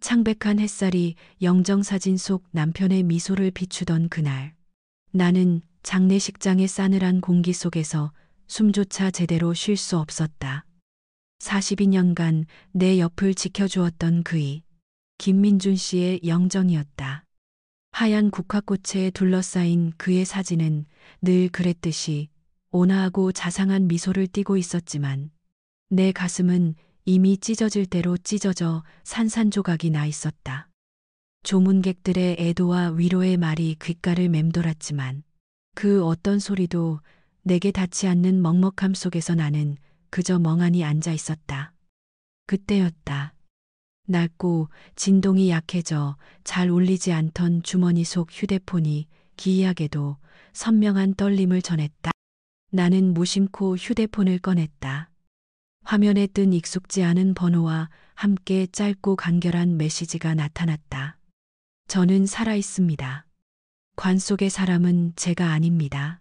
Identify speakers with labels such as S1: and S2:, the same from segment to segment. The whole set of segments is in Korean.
S1: 창백한 햇살이 영정사진 속 남편의 미소를 비추던 그날, 나는 장례식장의 싸늘한 공기 속에서 숨조차 제대로 쉴 수 없었다. 42년간 내 옆을 지켜주었던 그이, 김민준 씨의 영정이었다. 하얀 국화꽃에 둘러싸인 그의 사진은 늘 그랬듯이 온화하고 자상한 미소를 띠고 있었지만 내 가슴은 이미 찢어질 대로 찢어져 산산조각이 나 있었다. 조문객들의 애도와 위로의 말이 귓가를 맴돌았지만 그 어떤 소리도 내게 닿지 않는 먹먹함 속에서 나는 그저 멍하니 앉아 있었다. 그때였다. 낡고 진동이 약해져 잘 울리지 않던 주머니 속 휴대폰이 기이하게도 선명한 떨림을 전했다. 나는 무심코 휴대폰을 꺼냈다. 화면에 뜬 익숙지 않은 번호와 함께 짧고 간결한 메시지가 나타났다. 저는 살아있습니다. 관 속의 사람은 제가 아닙니다.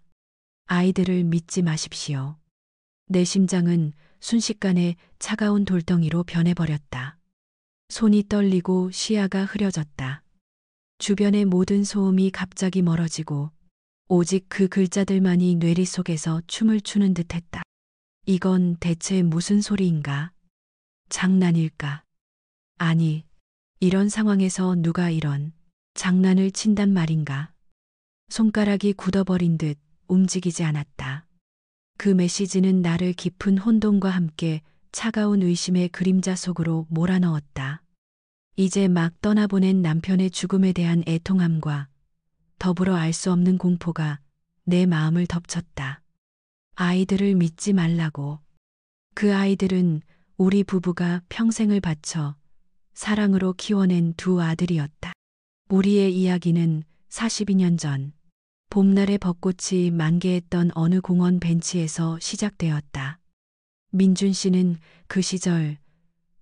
S1: 아이들을 믿지 마십시오. 내 심장은 순식간에 차가운 돌덩이로 변해버렸다. 손이 떨리고 시야가 흐려졌다. 주변의 모든 소음이 갑자기 멀어지고 오직 그 글자들만이 뇌리 속에서 춤을 추는 듯했다. 이건 대체 무슨 소리인가? 장난일까? 아니, 이런 상황에서 누가 이런 장난을 친단 말인가? 손가락이 굳어버린 듯 움직이지 않았다. 그 메시지는 나를 깊은 혼돈과 함께 차가운 의심의 그림자 속으로 몰아넣었다. 이제 막 떠나보낸 남편의 죽음에 대한 애통함과 더불어 알 수 없는 공포가 내 마음을 덮쳤다. 아이들을 믿지 말라고. 그 아이들은 우리 부부가 평생을 바쳐 사랑으로 키워낸 두 아들이었다. 우리의 이야기는 42년 전 봄날의 벚꽃이 만개했던 어느 공원 벤치에서 시작되었다. 민준 씨는 그 시절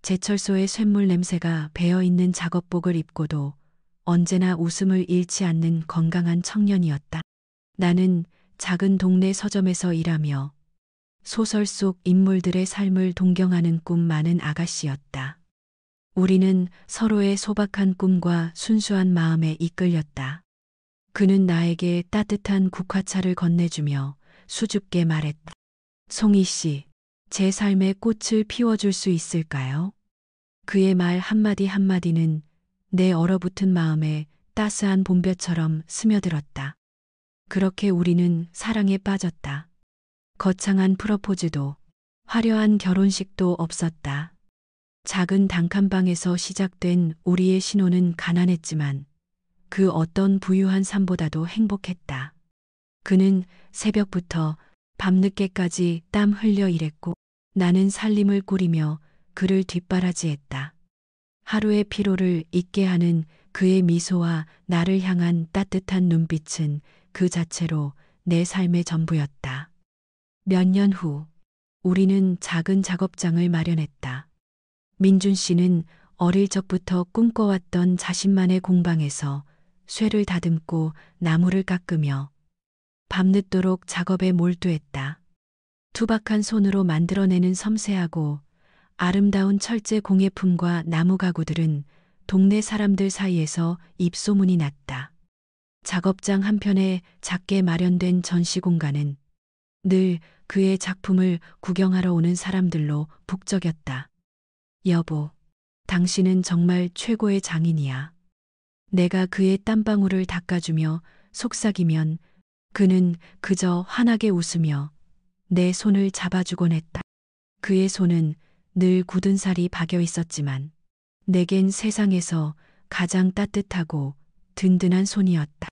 S1: 제철소의 쇳물 냄새가 배어있는 작업복을 입고도 언제나 웃음을 잃지 않는 건강한 청년이었다. 나는 작은 동네 서점에서 일하며 소설 속 인물들의 삶을 동경하는 꿈 많은 아가씨였다. 우리는 서로의 소박한 꿈과 순수한 마음에 이끌렸다. 그는 나에게 따뜻한 국화차를 건네주며 수줍게 말했다. 송이 씨, 제 삶에 꽃을 피워줄 수 있을까요? 그의 말 한마디 한마디는 내 얼어붙은 마음에 따스한 봄볕처럼 스며들었다. 그렇게 우리는 사랑에 빠졌다. 거창한 프러포즈도 화려한 결혼식도 없었다. 작은 단칸방에서 시작된 우리의 신혼은 가난했지만 그 어떤 부유한 삶보다도 행복했다. 그는 새벽부터 밤늦게까지 땀 흘려 일했고 나는 살림을 꾸리며 그를 뒷바라지했다. 하루의 피로를 잊게 하는 그의 미소와 나를 향한 따뜻한 눈빛은 그 자체로 내 삶의 전부였다. 몇 년 후 우리는 작은 작업장을 마련했다. 민준 씨는 어릴 적부터 꿈꿔왔던 자신만의 공방에서 쇠를 다듬고 나무를 깎으며 밤늦도록 작업에 몰두했다. 투박한 손으로 만들어내는 섬세하고 아름다운 철제 공예품과 나무 가구들은 동네 사람들 사이에서 입소문이 났다. 작업장 한편에 작게 마련된 전시 공간은 늘 그의 작품을 구경하러 오는 사람들로 북적였다. 여보, 당신은 정말 최고의 장인이야. 내가 그의 땀방울을 닦아주며 속삭이면 그는 그저 환하게 웃으며 내 손을 잡아주곤 했다. 그의 손은 늘 굳은 살이 박여 있었지만 내겐 세상에서 가장 따뜻하고 든든한 손이었다.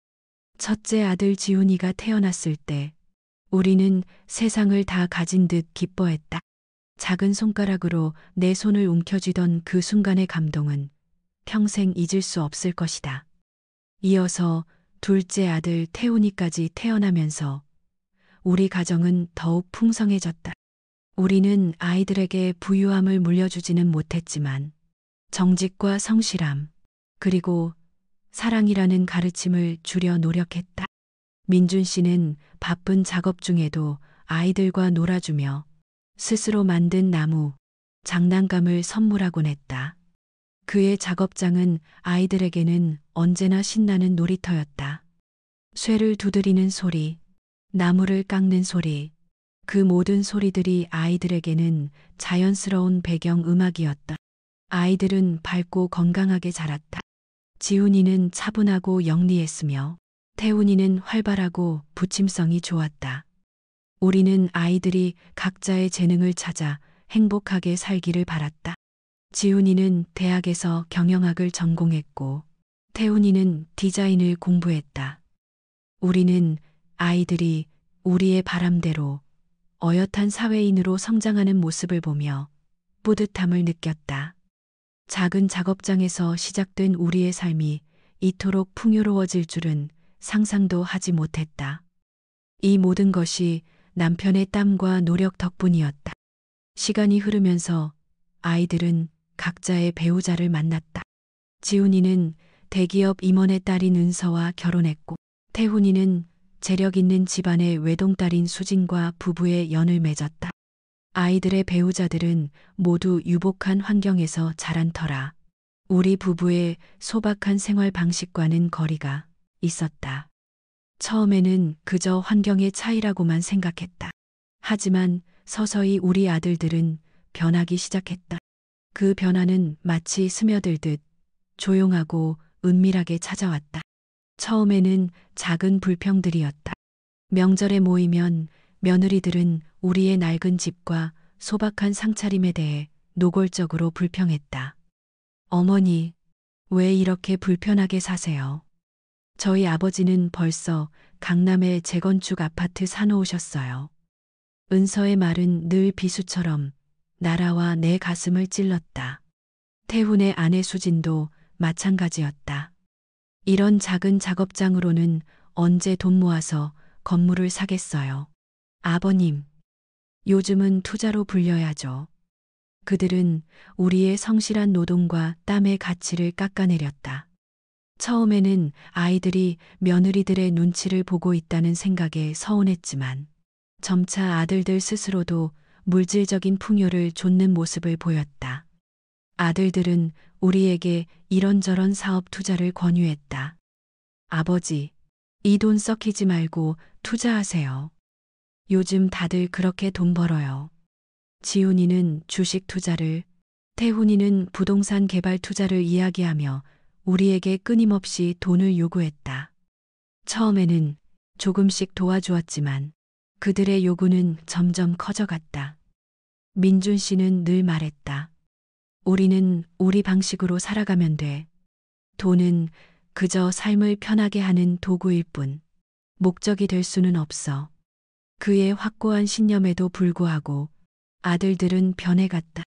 S1: 첫째 아들 지훈이가 태어났을 때 우리는 세상을 다 가진 듯 기뻐했다. 작은 손가락으로 내 손을 움켜쥐던 그 순간의 감동은 평생 잊을 수 없을 것이다. 이어서 둘째 아들 태훈이까지 태어나면서 우리 가정은 더욱 풍성해졌다. 우리는 아이들에게 부유함을 물려주지는 못했지만 정직과 성실함, 그리고 사랑이라는 가르침을 주려 노력했다. 민준 씨는 바쁜 작업 중에도 아이들과 놀아주며 스스로 만든 나무, 장난감을 선물하곤 했다. 그의 작업장은 아이들에게는 언제나 신나는 놀이터였다. 쇠를 두드리는 소리, 나무를 깎는 소리, 그 모든 소리들이 아이들에게는 자연스러운 배경 음악이었다. 아이들은 밝고 건강하게 자랐다. 지훈이는 차분하고 영리했으며 태훈이는 활발하고 부침성이 좋았다. 우리는 아이들이 각자의 재능을 찾아 행복하게 살기를 바랐다. 지훈이는 대학에서 경영학을 전공했고 태훈이는 디자인을 공부했다. 우리는 아이들이 우리의 바람대로 어엿한 사회인으로 성장하는 모습을 보며 뿌듯함을 느꼈다. 작은 작업장에서 시작된 우리의 삶이 이토록 풍요로워질 줄은 상상도 하지 못했다. 이 모든 것이 남편의 땀과 노력 덕분이었다. 시간이 흐르면서 아이들은 각자의 배우자를 만났다. 지훈이는 대기업 임원의 딸인 은서와 결혼했고 태훈이는 재력 있는 집안의 외동딸인 수진과 부부의 연을 맺었다. 아이들의 배우자들은 모두 유복한 환경에서 자란 터라 우리 부부의 소박한 생활 방식과는 거리가 있었다. 처음에는 그저 환경의 차이라고만 생각했다. 하지만 서서히 우리 아들들은 변하기 시작했다. 그 변화는 마치 스며들듯 조용하고 은밀하게 찾아왔다. 처음에는 작은 불평들이었다. 명절에 모이면 며느리들은 우리의 낡은 집과 소박한 상차림에 대해 노골적으로 불평했다. 어머니, 왜 이렇게 불편하게 사세요? 저희 아버지는 벌써 강남에 재건축 아파트 사놓으셨어요. 은서의 말은 늘 비수처럼 나라와 내 가슴을 찔렀다. 태훈의 아내 수진도 마찬가지였다. 이런 작은 작업장으로는 언제 돈 모아서 건물을 사겠어요. 아버님, 요즘은 투자로 불려야죠. 그들은 우리의 성실한 노동과 땀의 가치를 깎아내렸다. 처음에는 아이들이 며느리들의 눈치를 보고 있다는 생각에 서운했지만 점차 아들들 스스로도 물질적인 풍요를 좇는 모습을 보였다. 아들들은 우리에게 이런저런 사업 투자를 권유했다. 아버지, 이 돈 썩히지 말고 투자하세요. 요즘 다들 그렇게 돈 벌어요. 지훈이는 주식 투자를, 태훈이는 부동산 개발 투자를 이야기하며 우리에게 끊임없이 돈을 요구했다. 처음에는 조금씩 도와주었지만 그들의 요구는 점점 커져갔다. 민준 씨는 늘 말했다. 우리는 우리 방식으로 살아가면 돼. 돈은 그저 삶을 편하게 하는 도구일 뿐 목적이 될 수는 없어. 그의 확고한 신념에도 불구하고 아들들은 변해갔다.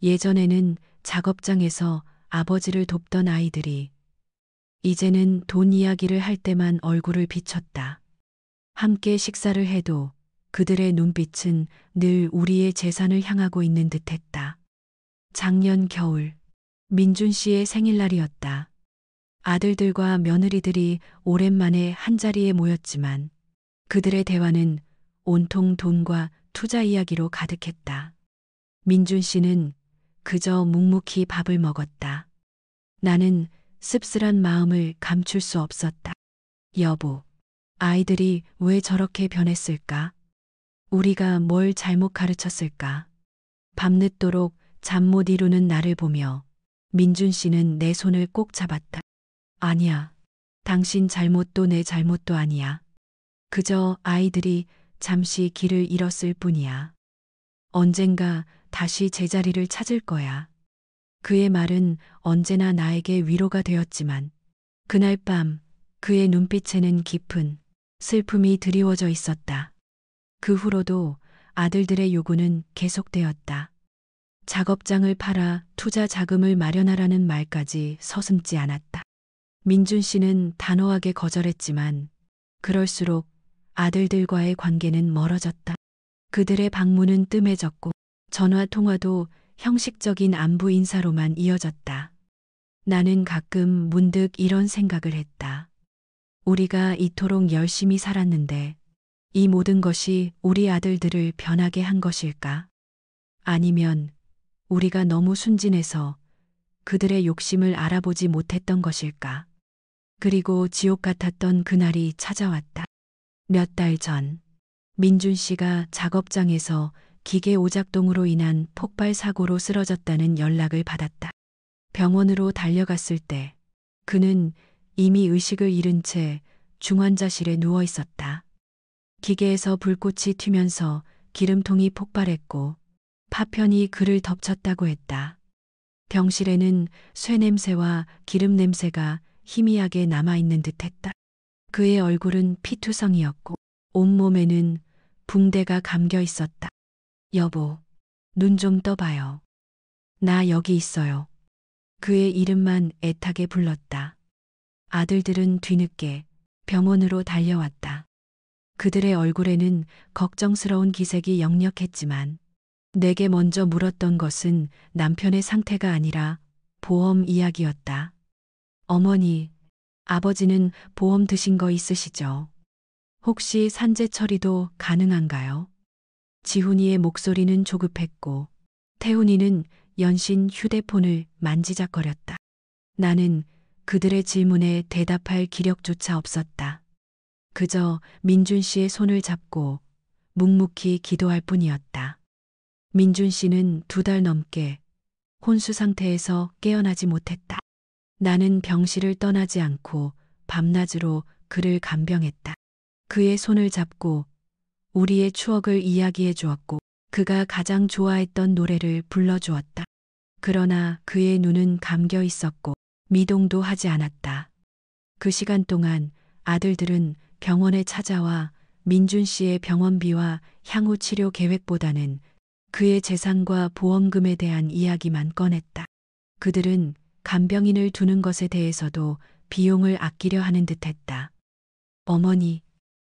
S1: 예전에는 작업장에서 아버지를 돕던 아이들이 이제는 돈 이야기를 할 때만 얼굴을 비췄다. 함께 식사를 해도 그들의 눈빛은 늘 우리의 재산을 향하고 있는 듯했다. 작년 겨울, 민준 씨의 생일날이었다. 아들들과 며느리들이 오랜만에 한자리에 모였지만 그들의 대화는 온통 돈과 투자 이야기로 가득했다. 민준 씨는 그저 묵묵히 밥을 먹었다. 나는 씁쓸한 마음을 감출 수 없었다. 여보, 아이들이 왜 저렇게 변했을까? 우리가 뭘 잘못 가르쳤을까? 밤늦도록 잠 못 이루는 나를 보며 민준 씨는 내 손을 꼭 잡았다. 아니야. 당신 잘못도 내 잘못도 아니야. 그저 아이들이 잠시 길을 잃었을 뿐이야. 언젠가 다시 제자리를 찾을 거야. 그의 말은 언제나 나에게 위로가 되었지만 그날 밤 그의 눈빛에는 깊은 슬픔이 드리워져 있었다. 그 후로도 아들들의 요구는 계속되었다. 작업장을 팔아 투자 자금을 마련하라는 말까지 서슴지 않았다. 민준 씨는 단호하게 거절했지만 그럴수록 아들들과의 관계는 멀어졌다. 그들의 방문은 뜸해졌고 전화 통화도 형식적인 안부 인사로만 이어졌다. 나는 가끔 문득 이런 생각을 했다. 우리가 이토록 열심히 살았는데 이 모든 것이 우리 아들들을 변하게 한 것일까? 아니면 우리가 너무 순진해서 그들의 욕심을 알아보지 못했던 것일까? 그리고 지옥 같았던 그날이 찾아왔다. 몇 달 전, 민준 씨가 작업장에서 기계 오작동으로 인한 폭발 사고로 쓰러졌다는 연락을 받았다. 병원으로 달려갔을 때 그는 이미 의식을 잃은 채 중환자실에 누워 있었다. 기계에서 불꽃이 튀면서 기름통이 폭발했고 파편이 그를 덮쳤다고 했다. 병실에는 쇠 냄새와 기름 냄새가 희미하게 남아있는 듯했다. 그의 얼굴은 피투성이었고 온몸에는 붕대가 감겨 있었다. 여보, 눈 좀 떠봐요. 나 여기 있어요. 그의 이름만 애타게 불렀다. 아들들은 뒤늦게 병원으로 달려왔다. 그들의 얼굴에는 걱정스러운 기색이 역력했지만 내게 먼저 물었던 것은 남편의 상태가 아니라 보험 이야기였다. 어머니, 아버지는 보험 드신 거 있으시죠? 혹시 산재 처리도 가능한가요? 지훈이의 목소리는 조급했고 태훈이는 연신 휴대폰을 만지작거렸다. 나는 그들의 질문에 대답할 기력조차 없었다. 그저 민준 씨의 손을 잡고 묵묵히 기도할 뿐이었다. 민준 씨는 2달 넘게 혼수 상태에서 깨어나지 못했다. 나는 병실을 떠나지 않고 밤낮으로 그를 간병했다. 그의 손을 잡고 우리의 추억을 이야기해 주었고 그가 가장 좋아했던 노래를 불러주었다. 그러나 그의 눈은 감겨 있었고 미동도 하지 않았다. 그 시간 동안 아들들은 병원에 찾아와 민준 씨의 병원비와 향후 치료 계획보다는 그의 재산과 보험금에 대한 이야기만 꺼냈다. 그들은 간병인을 두는 것에 대해서도 비용을 아끼려 하는 듯했다. 어머니,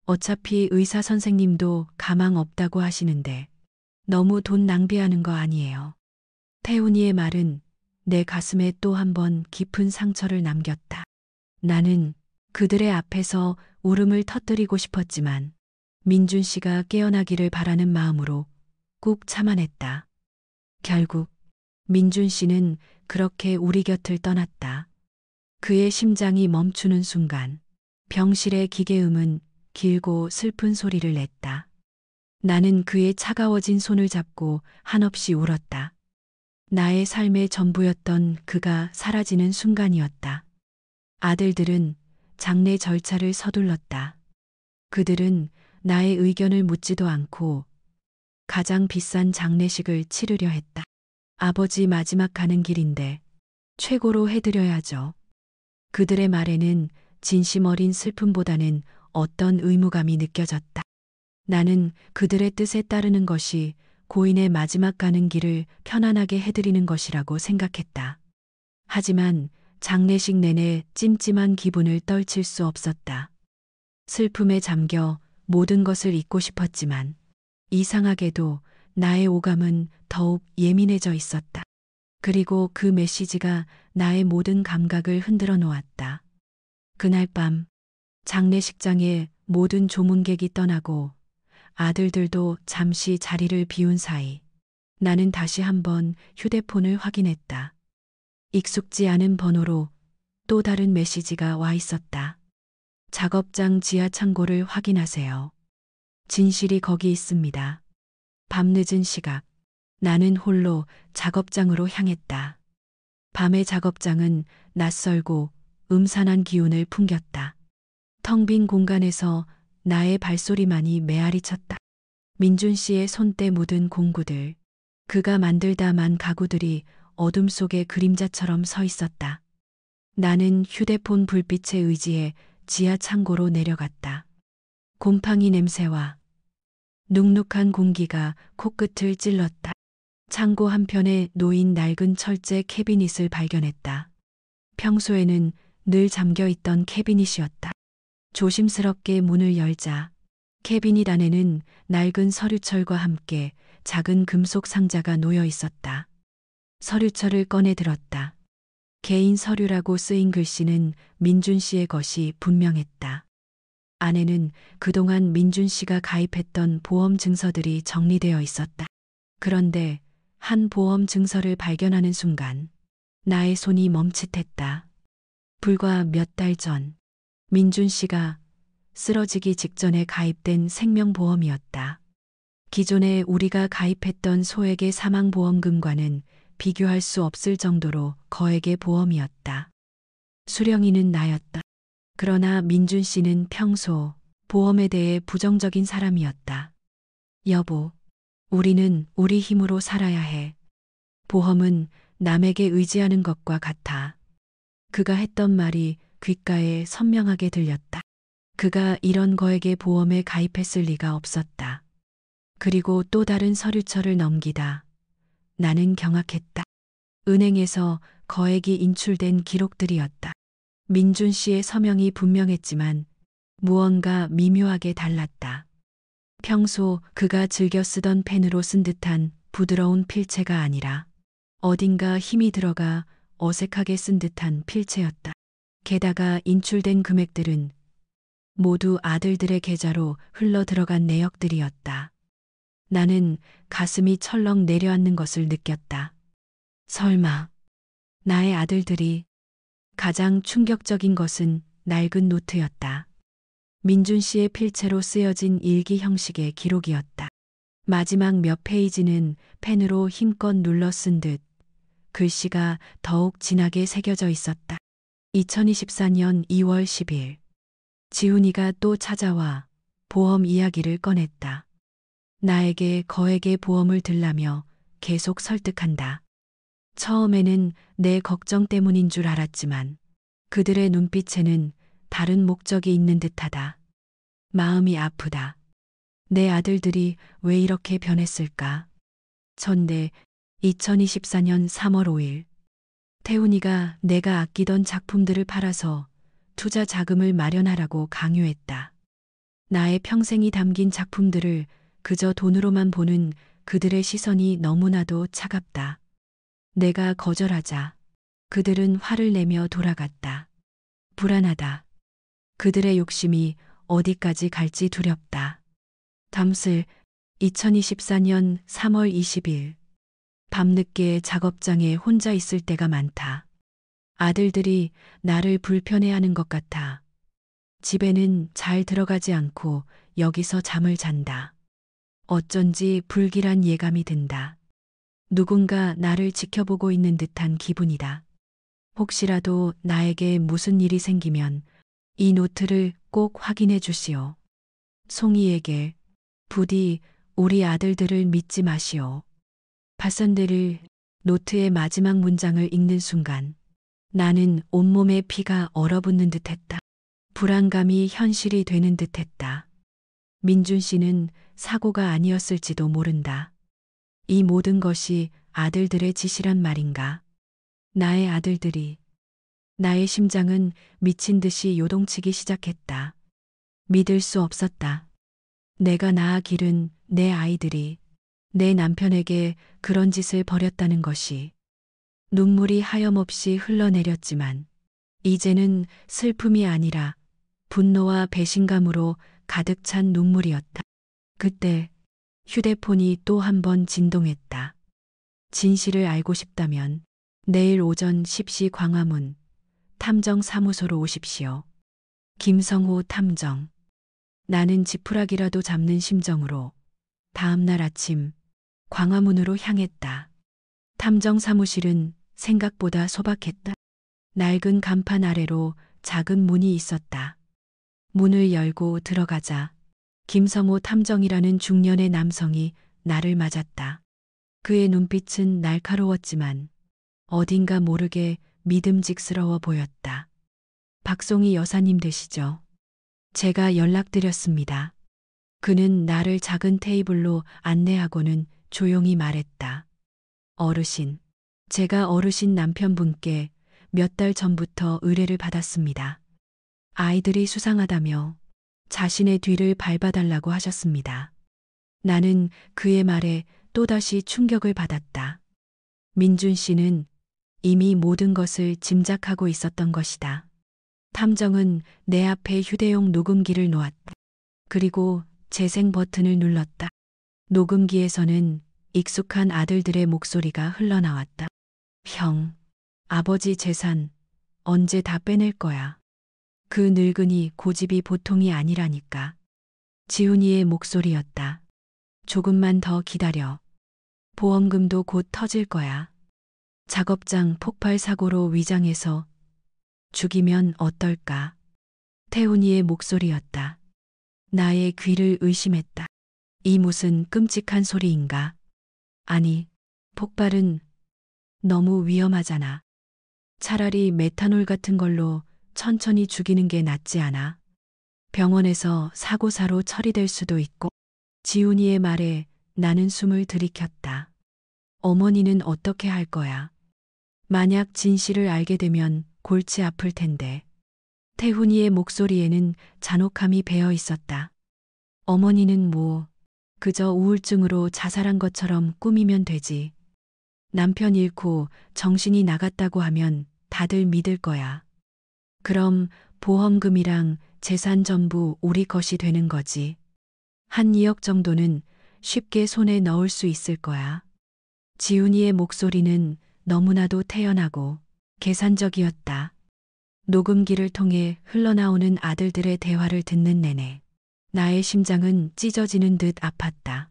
S1: 어차피 의사 선생님도 가망 없다고 하시는데 너무 돈 낭비하는 거 아니에요. 태훈이의 말은 내 가슴에 또 한 번 깊은 상처를 남겼다. 나는 그들의 앞에서 울음을 터뜨리고 싶었지만 민준 씨가 깨어나기를 바라는 마음으로 꾹 참아냈다. 결국 민준 씨는 그렇게 우리 곁을 떠났다. 그의 심장이 멈추는 순간 병실의 기계음은 길고 슬픈 소리를 냈다. 나는 그의 차가워진 손을 잡고 한없이 울었다. 나의 삶의 전부였던 그가 사라지는 순간이었다. 아들들은 장례 절차를 서둘렀다. 그들은 나의 의견을 묻지도 않고 가장 비싼 장례식을 치르려 했다. 아버지 마지막 가는 길인데 최고로 해드려야죠. 그들의 말에는 진심 어린 슬픔보다는 어떤 의무감이 느껴졌다. 나는 그들의 뜻에 따르는 것이 고인의 마지막 가는 길을 편안하게 해드리는 것이라고 생각했다. 하지만 장례식 내내 찜찜한 기분을 떨칠 수 없었다. 슬픔에 잠겨 모든 것을 잊고 싶었지만 이상하게도 나의 오감은 더욱 예민해져 있었다. 그리고 그 메시지가 나의 모든 감각을 흔들어 놓았다. 그날 밤 장례식장에 모든 조문객이 떠나고 아들들도 잠시 자리를 비운 사이 나는 다시 한번 휴대폰을 확인했다. 익숙지 않은 번호로 또 다른 메시지가 와 있었다. 작업장 지하 창고를 확인하세요. 진실이 거기 있습니다. 밤늦은 시각, 나는 홀로 작업장으로 향했다. 밤의 작업장은 낯설고 음산한 기운을 풍겼다. 텅 빈 공간에서 나의 발소리만이 메아리 쳤다. 민준 씨의 손때 묻은 공구들, 그가 만들다 만 가구들이 어둠 속의 그림자처럼 서 있었다. 나는 휴대폰 불빛에 의지해 지하 창고로 내려갔다. 곰팡이 냄새와 눅눅한 공기가 코끝을 찔렀다. 창고 한편에 놓인 낡은 철제 캐비닛을 발견했다. 평소에는 늘 잠겨있던 캐비닛이었다. 조심스럽게 문을 열자 캐비닛 안에는 낡은 서류철과 함께 작은 금속 상자가 놓여 있었다. 서류철을 꺼내 들었다. 개인 서류라고 쓰인 글씨는 민준 씨의 것이 분명했다. 안에는 그동안 민준 씨가 가입했던 보험 증서들이 정리되어 있었다. 그런데 한 보험 증서를 발견하는 순간 나의 손이 멈칫했다. 불과 몇 달 전 민준 씨가 쓰러지기 직전에 가입된 생명보험이었다. 기존에 우리가 가입했던 소액의 사망보험금과는 비교할 수 없을 정도로 거액의 보험이었다. 수령이는 나였다. 그러나 민준 씨는 평소 보험에 대해 부정적인 사람이었다. 여보, 우리는 우리 힘으로 살아야 해. 보험은 남에게 의지하는 것과 같아. 그가 했던 말이 귓가에 선명하게 들렸다. 그가 이런 거액의 보험에 가입했을 리가 없었다. 그리고 또 다른 서류처를 넘기다. 나는 경악했다. 은행에서 거액이 인출된 기록들이었다. 민준 씨의 서명이 분명했지만 무언가 미묘하게 달랐다. 평소 그가 즐겨 쓰던 펜으로 쓴 듯한 부드러운 필체가 아니라 어딘가 힘이 들어가 어색하게 쓴 듯한 필체였다. 게다가 인출된 금액들은 모두 아들들의 계좌로 흘러 들어간 내역들이었다. 나는 가슴이 철렁 내려앉는 것을 느꼈다. 설마 나의 아들들이. 가장 충격적인 것은 낡은 노트였다. 민준 씨의 필체로 쓰여진 일기 형식의 기록이었다. 마지막 몇 페이지는 펜으로 힘껏 눌러 쓴 듯 글씨가 더욱 진하게 새겨져 있었다. 2024년 2월 10일 지훈이가 또 찾아와 보험 이야기를 꺼냈다. 나에게 거액의 보험을 들라며 계속 설득한다. 처음에는 내 걱정 때문인 줄 알았지만 그들의 눈빛에는 다른 목적이 있는 듯하다. 마음이 아프다. 내 아들들이 왜 이렇게 변했을까? 전대 2024년 3월 5일 태훈이가 내가 아끼던 작품들을 팔아서 투자 자금을 마련하라고 강요했다. 나의 평생이 담긴 작품들을 그저 돈으로만 보는 그들의 시선이 너무나도 차갑다. 내가 거절하자 그들은 화를 내며 돌아갔다. 불안하다. 그들의 욕심이 어디까지 갈지 두렵다. 담슬 2024년 3월 20일 밤늦게 작업장에 혼자 있을 때가 많다. 아들들이 나를 불편해하는 것 같아. 집에는 잘 들어가지 않고 여기서 잠을 잔다. 어쩐지 불길한 예감이 든다. 누군가 나를 지켜보고 있는 듯한 기분이다. 혹시라도 나에게 무슨 일이 생기면 이 노트를 꼭 확인해 주시오. 송이에게 부디 우리 아들들을 믿지 마시오. 바선데를 노트의 마지막 문장을 읽는 순간 나는 온몸에 피가 얼어붙는 듯했다. 불안감이 현실이 되는 듯했다. 민준 씨는 사고가 아니었을지도 모른다. 이 모든 것이 아들들의 짓이란 말인가? 나의 아들들이. 나의 심장은 미친 듯이 요동치기 시작했다. 믿을 수 없었다. 내가 낳아 기른 내 아이들이 내 남편에게 그런 짓을 벌였다는 것이. 눈물이 하염없이 흘러내렸지만 이제는 슬픔이 아니라 분노와 배신감으로 가득 찬 눈물이었다. 그때 휴대폰이 또 한 번 진동했다. 진실을 알고 싶다면 내일 오전 10시 광화문 탐정사무소로 오십시오. 김성호 탐정. 나는 지푸라기라도 잡는 심정으로 다음날 아침 광화문으로 향했다. 탐정 사무실은 생각보다 소박했다. 낡은 간판 아래로 작은 문이 있었다. 문을 열고 들어가자 김성호 탐정이라는 중년의 남성이 나를 맞았다. 그의 눈빛은 날카로웠지만 어딘가 모르게 믿음직스러워 보였다. 박송이 여사님 되시죠? 제가 연락드렸습니다. 그는 나를 작은 테이블로 안내하고는 조용히 말했다. 어르신, 제가 어르신 남편분께 몇 달 전부터 의뢰를 받았습니다. 아이들이 수상하다며 자신의 뒤를 밟아달라고 하셨습니다. 나는 그의 말에 또다시 충격을 받았다. 민준 씨는 이미 모든 것을 짐작하고 있었던 것이다. 탐정은 내 앞에 휴대용 녹음기를 놓았다. 그리고 재생 버튼을 눌렀다. 녹음기에서는 익숙한 아들들의 목소리가 흘러나왔다. 형, 아버지 재산 언제 다 빼낼 거야. 그 늙은이 고집이 보통이 아니라니까. 지훈이의 목소리였다. 조금만 더 기다려. 보험금도 곧 터질 거야. 작업장 폭발 사고로 위장해서 죽이면 어떨까? 태훈이의 목소리였다. 나의 귀를 의심했다. 이 무슨 끔찍한 소리인가? 아니, 폭발은 너무 위험하잖아. 차라리 메탄올 같은 걸로 천천히 죽이는 게 낫지 않아? 병원에서 사고사로 처리될 수도 있고. 지훈이의 말에 나는 숨을 들이켰다. 어머니는 어떻게 할 거야? 만약 진실을 알게 되면 골치 아플 텐데. 태훈이의 목소리에는 잔혹함이 배어 있었다. 어머니는 뭐, 그저 우울증으로 자살한 것처럼 꾸미면 되지. 남편 잃고 정신이 나갔다고 하면 다들 믿을 거야. 그럼 보험금이랑 재산 전부 우리 것이 되는 거지. 한 2억 정도는 쉽게 손에 넣을 수 있을 거야. 지훈이의 목소리는 너무나도 태연하고 계산적이었다. 녹음기를 통해 흘러나오는 아들들의 대화를 듣는 내내 나의 심장은 찢어지는 듯 아팠다.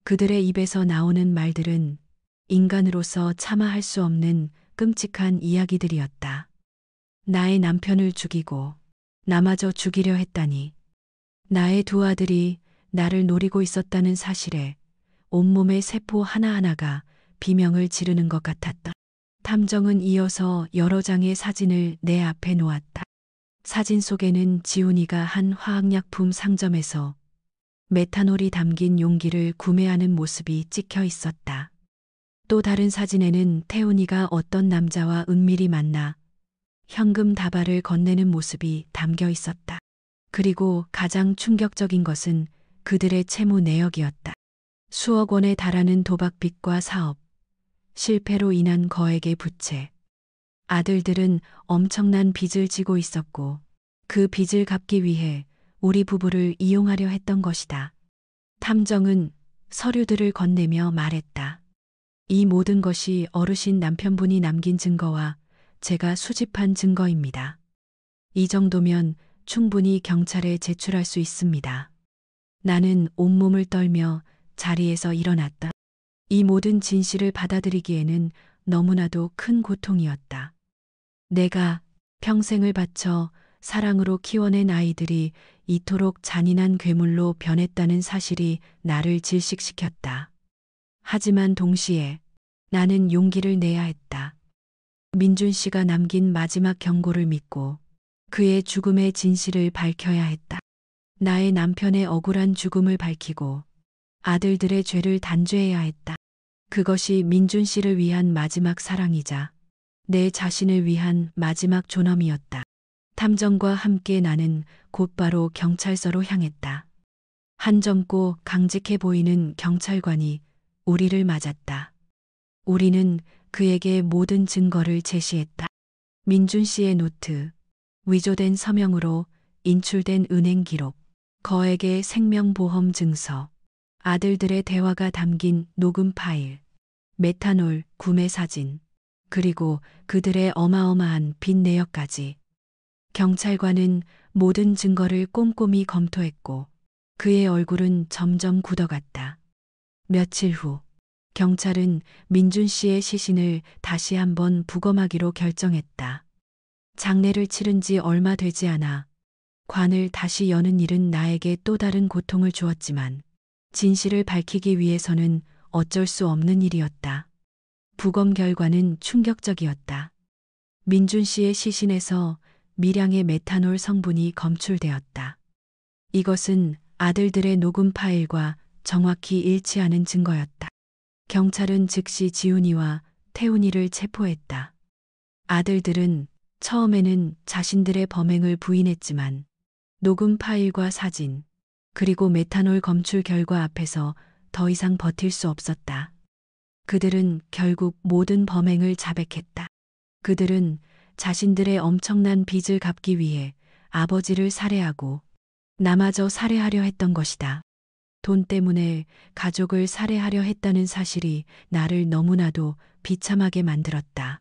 S1: 그들의 입에서 나오는 말들은 인간으로서 차마 할 수 없는 끔찍한 이야기들이었다. 나의 남편을 죽이고 나마저 죽이려 했다니. 나의 두 아들이 나를 노리고 있었다는 사실에 온몸의 세포 하나하나가 비명을 지르는 것 같았다. 탐정은 이어서 여러 장의 사진을 내 앞에 놓았다. 사진 속에는 지훈이가 한 화학약품 상점에서 메탄올이 담긴 용기를 구매하는 모습이 찍혀 있었다. 또 다른 사진에는 태훈이가 어떤 남자와 은밀히 만나 현금 다발을 건네는 모습이 담겨 있었다. 그리고 가장 충격적인 것은 그들의 채무 내역이었다. 수억 원에 달하는 도박빚과 사업, 실패로 인한 거액의 부채. 아들들은 엄청난 빚을 지고 있었고 그 빚을 갚기 위해 우리 부부를 이용하려 했던 것이다. 탐정은 서류들을 건네며 말했다. 이 모든 것이 어르신 남편분이 남긴 증거와 제가 수집한 증거입니다. 이 정도면 충분히 경찰에 제출할 수 있습니다. 나는 온몸을 떨며 자리에서 일어났다. 이 모든 진실을 받아들이기에는 너무나도 큰 고통이었다. 내가 평생을 바쳐 사랑으로 키워낸 아이들이 이토록 잔인한 괴물로 변했다는 사실이 나를 질식시켰다. 하지만 동시에 나는 용기를 내야 했다. 민준 씨가 남긴 마지막 경고를 믿고 그의 죽음의 진실을 밝혀야 했다. 나의 남편의 억울한 죽음을 밝히고 아들들의 죄를 단죄해야 했다. 그것이 민준 씨를 위한 마지막 사랑이자 내 자신을 위한 마지막 존엄이었다. 탐정과 함께 나는 곧바로 경찰서로 향했다. 한점고 강직해 보이는 경찰관이 우리를 맞았다. 우리는 그에게 모든 증거를 제시했다. 민준 씨의 노트, 위조된 서명으로 인출된 은행 기록, 거액의 생명보험 증서, 아들들의 대화가 담긴 녹음 파일, 메탄올 구매 사진, 그리고 그들의 어마어마한 빚 내역까지. 경찰관은 모든 증거를 꼼꼼히 검토했고 그의 얼굴은 점점 굳어갔다. 며칠 후 경찰은 민준 씨의 시신을 다시 한번 부검하기로 결정했다. 장례를 치른 지 얼마 되지 않아 관을 다시 여는 일은 나에게 또 다른 고통을 주었지만 진실을 밝히기 위해서는 어쩔 수 없는 일이었다. 부검 결과는 충격적이었다. 민준 씨의 시신에서 미량의 메탄올 성분이 검출되었다. 이것은 아들들의 녹음 파일과 정확히 일치하는 증거였다. 경찰은 즉시 지훈이와 태훈이를 체포했다. 아들들은 처음에는 자신들의 범행을 부인했지만 녹음 파일과 사진, 그리고 메탄올 검출 결과 앞에서 더 이상 버틸 수 없었다. 그들은 결국 모든 범행을 자백했다. 그들은 자신들의 엄청난 빚을 갚기 위해 아버지를 살해하고 나마저 살해하려 했던 것이다. 돈 때문에 가족을 살해하려 했다는 사실이 나를 너무나도 비참하게 만들었다.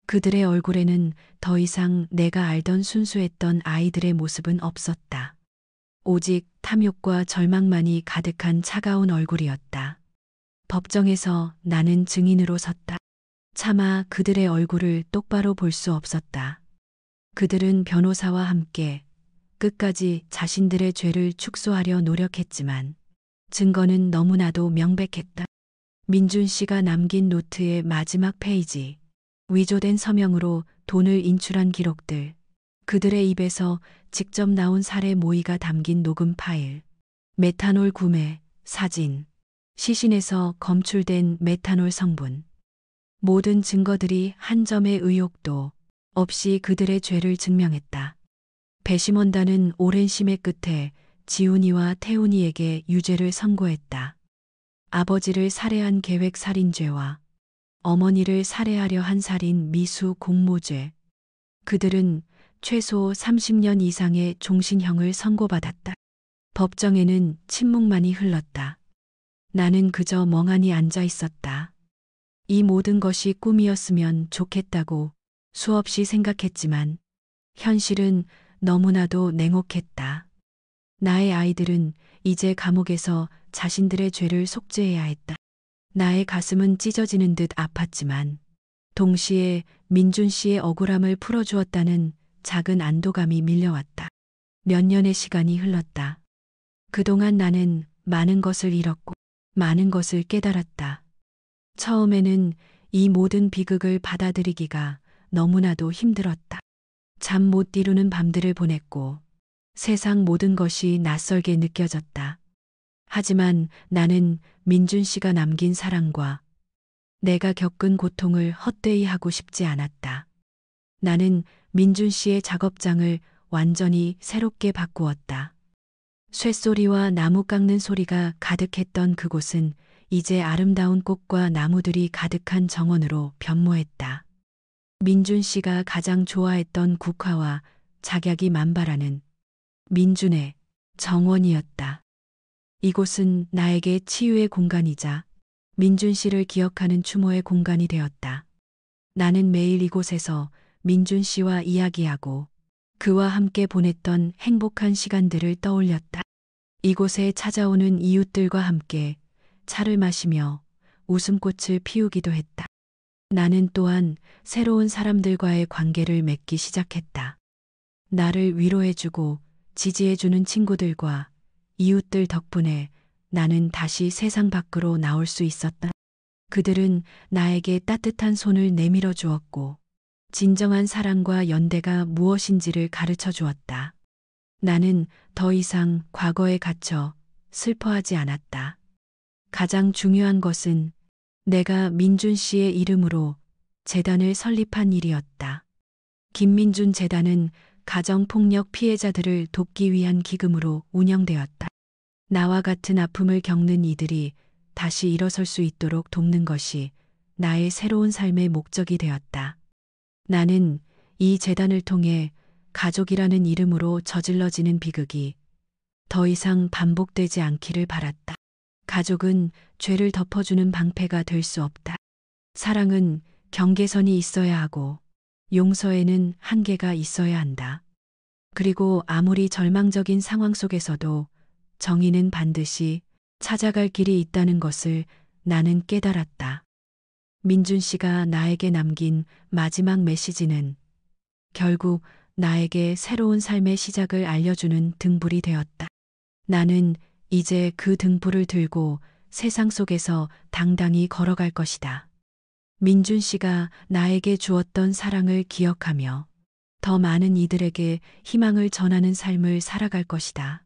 S1: 그들의 얼굴에는 더 이상 내가 알던 순수했던 아이들의 모습은 없었다. 오직 탐욕과 절망만이 가득한 차가운 얼굴이었다. 법정에서 나는 증인으로 섰다. 차마 그들의 얼굴을 똑바로 볼 수 없었다. 그들은 변호사와 함께 끝까지 자신들의 죄를 축소하려 노력했지만 증거는 너무나도 명백했다. 민준 씨가 남긴 노트의 마지막 페이지, 위조된 서명으로 돈을 인출한 기록들, 그들의 입에서 직접 나온 살해 모의가 담긴 녹음 파일, 메탄올 구매, 사진, 시신에서 검출된 메탄올 성분, 모든 증거들이 한 점의 의혹도 없이 그들의 죄를 증명했다. 배심원단은 오랜 심의 끝에 지훈이와 태훈이에게 유죄를 선고했다. 아버지를 살해한 계획 살인죄와 어머니를 살해하려 한 살인 미수 공모죄. 그들은 최소 30년 이상의 종신형을 선고받았다. 법정에는 침묵만이 흘렀다. 나는 그저 멍하니 앉아 있었다. 이 모든 것이 꿈이었으면 좋겠다고 수없이 생각했지만 현실은 너무나도 냉혹했다. 나의 아이들은 이제 감옥에서 자신들의 죄를 속죄해야 했다. 나의 가슴은 찢어지는 듯 아팠지만 동시에 민준 씨의 억울함을 풀어주었다는 작은 안도감이 밀려왔다. 몇 년의 시간이 흘렀다. 그동안 나는 많은 것을 잃었고 많은 것을 깨달았다. 처음에는 이 모든 비극을 받아들이기가 너무나도 힘들었다. 잠 못 이루는 밤들을 보냈고 세상 모든 것이 낯설게 느껴졌다. 하지만 나는 민준 씨가 남긴 사랑과 내가 겪은 고통을 헛되이 하고 싶지 않았다. 나는 민준 씨의 작업장을 완전히 새롭게 바꾸었다. 쇳소리와 나무 깎는 소리가 가득했던 그곳은 이제 아름다운 꽃과 나무들이 가득한 정원으로 변모했다. 민준 씨가 가장 좋아했던 국화와 작약이 만발하는 민준의 정원이었다. 이곳은 나에게 치유의 공간이자 민준 씨를 기억하는 추모의 공간이 되었다. 나는 매일 이곳에서 민준 씨와 이야기하고 그와 함께 보냈던 행복한 시간들을 떠올렸다. 이곳에 찾아오는 이웃들과 함께 차를 마시며 웃음꽃을 피우기도 했다. 나는 또한 새로운 사람들과의 관계를 맺기 시작했다. 나를 위로해주고 지지해주는 친구들과 이웃들 덕분에 나는 다시 세상 밖으로 나올 수 있었다. 그들은 나에게 따뜻한 손을 내밀어 주었고 진정한 사랑과 연대가 무엇인지를 가르쳐 주었다. 나는 더 이상 과거에 갇혀 슬퍼하지 않았다. 가장 중요한 것은 내가 민준 씨의 이름으로 재단을 설립한 일이었다. 김민준 재단은 가정폭력 피해자들을 돕기 위한 기금으로 운영되었다. 나와 같은 아픔을 겪는 이들이 다시 일어설 수 있도록 돕는 것이 나의 새로운 삶의 목적이 되었다. 나는 이 재단을 통해 가족이라는 이름으로 저질러지는 비극이 더 이상 반복되지 않기를 바랐다. 가족은 죄를 덮어주는 방패가 될 수 없다. 사랑은 경계선이 있어야 하고 용서에는 한계가 있어야 한다. 그리고 아무리 절망적인 상황 속에서도 정의는 반드시 찾아갈 길이 있다는 것을 나는 깨달았다. 민준 씨가 나에게 남긴 마지막 메시지는 결국 나에게 새로운 삶의 시작을 알려주는 등불이 되었다. 나는 이제 그 등불을 들고 세상 속에서 당당히 걸어갈 것이다. 민준 씨가 나에게 주었던 사랑을 기억하며 더 많은 이들에게 희망을 전하는 삶을 살아갈 것이다.